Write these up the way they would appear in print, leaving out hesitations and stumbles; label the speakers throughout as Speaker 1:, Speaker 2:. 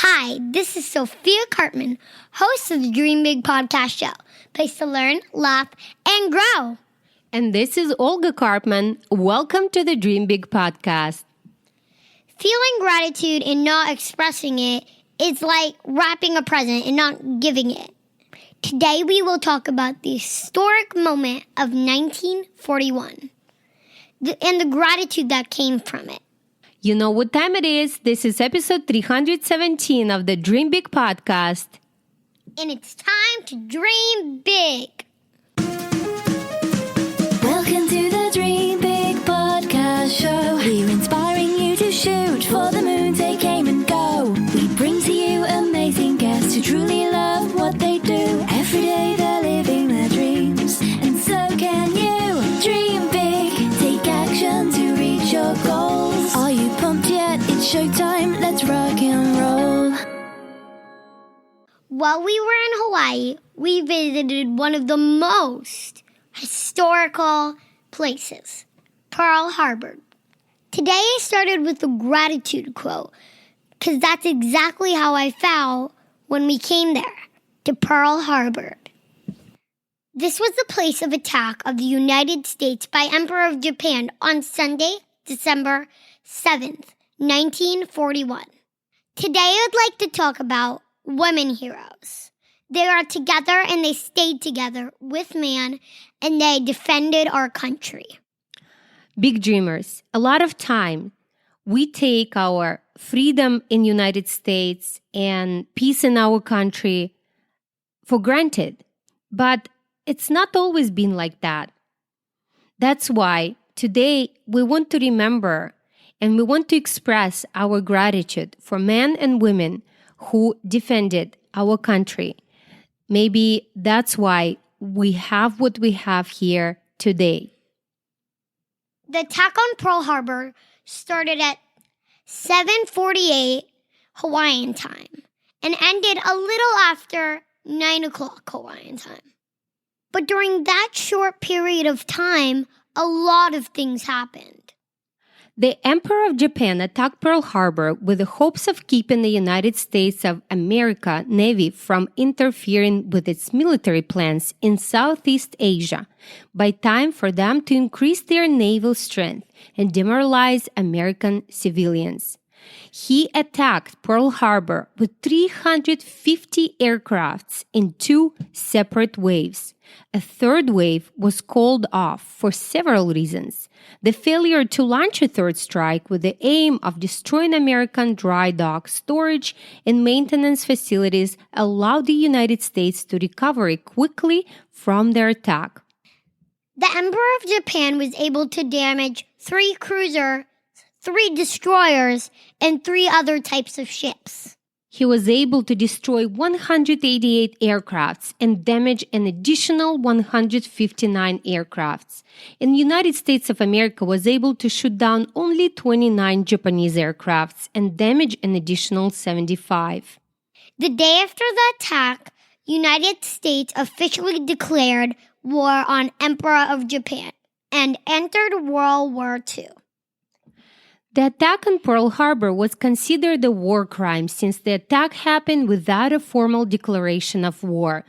Speaker 1: Hi, this is Sophia Karpman, host of the Dream Big podcast show, place to learn, laugh, and grow.
Speaker 2: And this is Olgakarpman. Welcome to the Dream Big podcast.
Speaker 1: Feeling gratitude and not expressing it is like wrapping a present and not giving it. Today we will talk about the historic moment of 1941 and the gratitude that came from it.
Speaker 2: You know what time it is? This is episode 317 of the Dream Big podcast.
Speaker 1: And it's time to dream big.
Speaker 3: Welcome to the Dream Big podcast show. We're inspiring you to shoot for the moon, take aim and go. We bring to you amazing guests who truly love what they do. Every day they're living their dreams, and so can you. Dream big, take action to reach your goals. Are you pumped yet? It's showtime, let's rock and roll.
Speaker 1: While we were in Hawaii, we visited one of the most historical places, Pearl Harbor. Today I started with a gratitude quote, because that's exactly how I felt when we came there, to Pearl Harbor. This was the place of attack of the United States by Emperor of Japan on Sunday, December 7th, 1941. Today I would like to talk about women heroes. They are together and they stayed together with man and they defended our country.
Speaker 2: Big dreamers, a lot of time we take our freedom in United States and peace in our country for granted. But it's not always been like that. That's why today we want to remember and we want to express our gratitude for men and women who defended our country. Maybe that's why we have what we have here today.
Speaker 1: The attack on Pearl Harbor started at 7:48 Hawaiian time and ended a little after 9 o'clock Hawaiian time. But during that short period of time, a lot of things happened.
Speaker 2: The Emperor of Japan attacked Pearl Harbor with the hopes of keeping the United States of America Navy from interfering with its military plans in Southeast Asia by time for them to increase their naval strength and demoralize American civilians. He attacked Pearl Harbor with 350 aircrafts in two separate waves. A third wave was called off for several reasons. The failure to launch a third strike with the aim of destroying American dry dock storage and maintenance facilities allowed the United States to recover quickly from their attack.
Speaker 1: The Emperor of Japan was able to damage 3 cruisers, 3 destroyers, and 3 other types of ships.
Speaker 2: He was able to destroy 188 aircrafts and damage an additional 159 aircrafts. And the United States of America was able to shoot down only 29 Japanese aircrafts and damage an additional 75.
Speaker 1: The day after the attack, United States officially declared war on Emperor of Japan and entered World War II.
Speaker 2: The attack on Pearl Harbor was considered a war crime since the attack happened without a formal declaration of war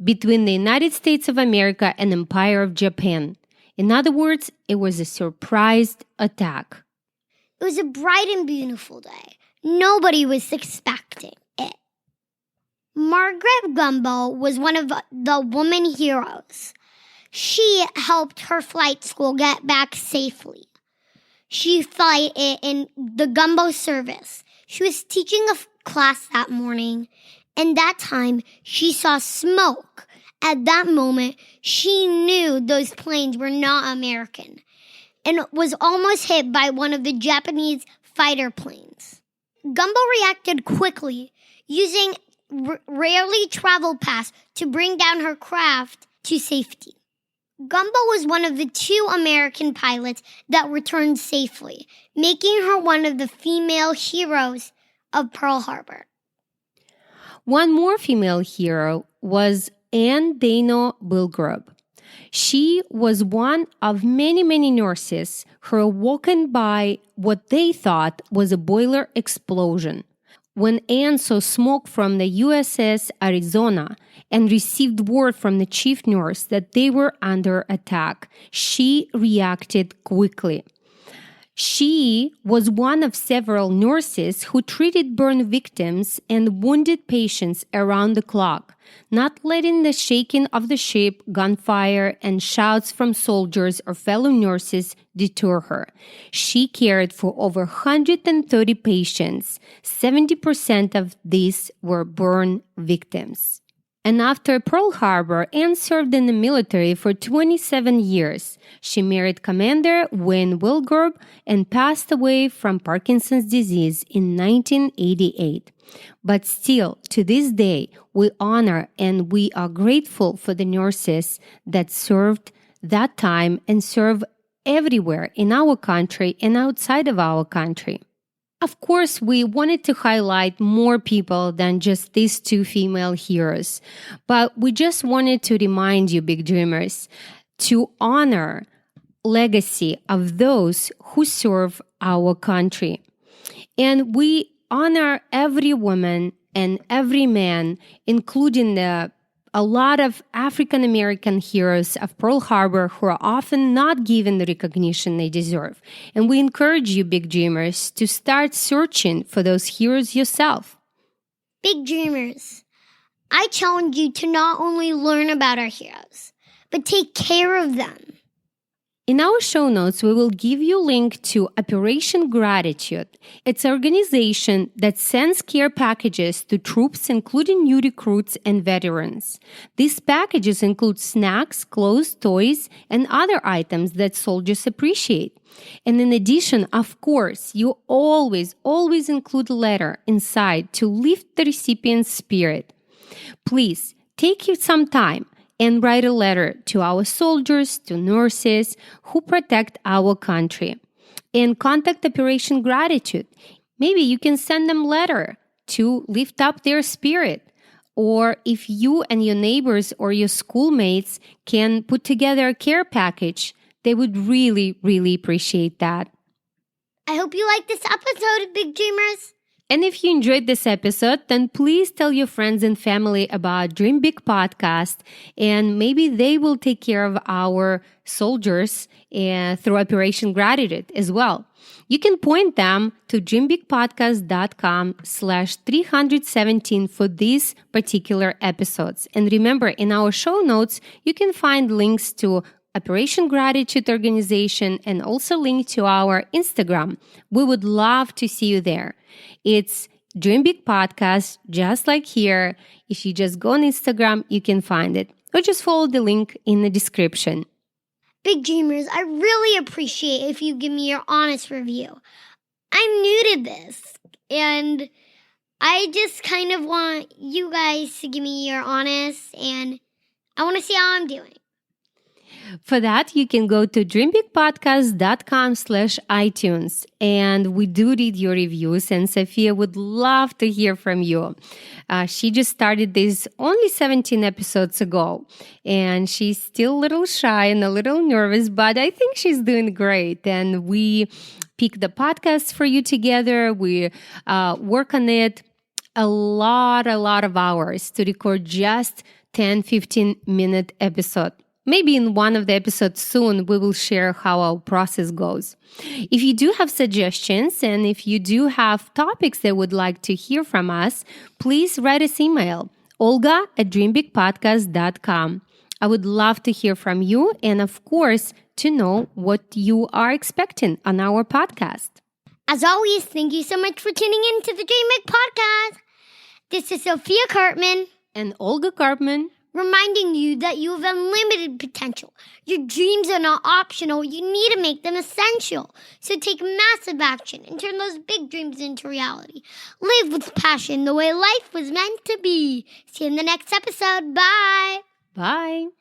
Speaker 2: between the United States of America and Empire of Japan. In other words, it was a surprise attack.
Speaker 1: It was a bright and beautiful day. Nobody was expecting it. Marguerite Gambo was one of the women heroes. She helped her flight school get back safely. She fought in the Gambo service. She was teaching a class that morning, and that time she saw smoke. At that moment, she knew those planes were not American and was almost hit by one of the Japanese fighter planes. Gambo reacted quickly, using rarely traveled paths to bring down her craft to safety. Gambo was one of the 2 American pilots that returned safely, making her one of the female heroes of Pearl Harbor.
Speaker 2: One more female hero was Danyo Willgrube. She was one of many nurses who were awoken by what they thought was a boiler explosion. When Anne saw smoke from the USS Arizona and received word from the chief nurse that they were under attack, she reacted quickly. She was one of several nurses who treated burn victims and wounded patients around the clock, not letting the shaking of the ship, gunfire, and shouts from soldiers or fellow nurses deter her. She cared for over 130 patients. 70% of these were burn victims. And after Pearl Harbor, Anne served in the military for 27 years. She married Commander Willgrube and passed away from Parkinson's disease in 1988. But still, to this day, we honor and we are grateful for the nurses that served that time and serve everywhere in our country and outside of our country. Of course, we wanted to highlight more people than just these two female heroes, but we just wanted to remind you, big dreamers, to honor legacy of those who serve our country. And we honor every woman and every man, including a lot of African American heroes of Pearl Harbor who are often not given the recognition they deserve. And we encourage you, big dreamers, to start searching for those heroes yourself.
Speaker 1: Big dreamers, I challenge you to not only learn about our heroes, but take care of them.
Speaker 2: In our show notes, we will give you a link to Operation Gratitude. It's an organization that sends care packages to troops, including new recruits and veterans. These packages include snacks, clothes, toys, and other items that soldiers appreciate. And in addition, of course, you always include a letter inside to lift the recipient's spirit. Please, take you some time and write a letter to our soldiers, to nurses who protect our country. And contact Operation Gratitude. Maybe you can send them a letter to lift up their spirit. Or if you and your neighbors or your schoolmates can put together a care package, they would really, really appreciate that.
Speaker 1: I hope you like this episode, Big Dreamers.
Speaker 2: And if you enjoyed this episode, then please tell your friends and family about Dream Big Podcast, and maybe they will take care of our soldiers through Operation Gratitude as well. You can point them to dreambigpodcast.com/317 for these particular episodes. And remember, in our show notes, you can find links to Operation Gratitude organization and also link to our Instagram. We would love to see you there. It's Dream Big Podcast, just like here. If you just go on Instagram, you can find it. Or just follow the link in the description.
Speaker 1: Big Dreamers, I really appreciate if you give me your honest review. I'm new to this, and I just kind of want you guys to give me your honest, and I want to see how I'm doing.
Speaker 2: For that, you can go to dreambigpodcast.com/iTunes, and we do read your reviews, and Sophia would love to hear from you. She just started this only 17 episodes ago, and she's still a little shy and a little nervous, but I think she's doing great. And we pick the podcast for you together. We work on it a lot of hours to record just 10-15-minute episode. Maybe in one of the episodes soon, we will share how our process goes. If you do have suggestions and if you do have topics that would like to hear from us, please write us email, olga@dreambigpodcast.com. I would love to hear from you and, of course, to know what you are expecting on our podcast.
Speaker 1: As always, thank you so much for tuning in to the Dream Big Podcast. This is Sophia Karpman
Speaker 2: and Olga Karpman,
Speaker 1: reminding you that you have unlimited potential. Your dreams are not optional. You need to make them essential. So take massive action and turn those big dreams into reality. Live with passion the way life was meant to be. See you in the next episode. Bye.
Speaker 2: Bye.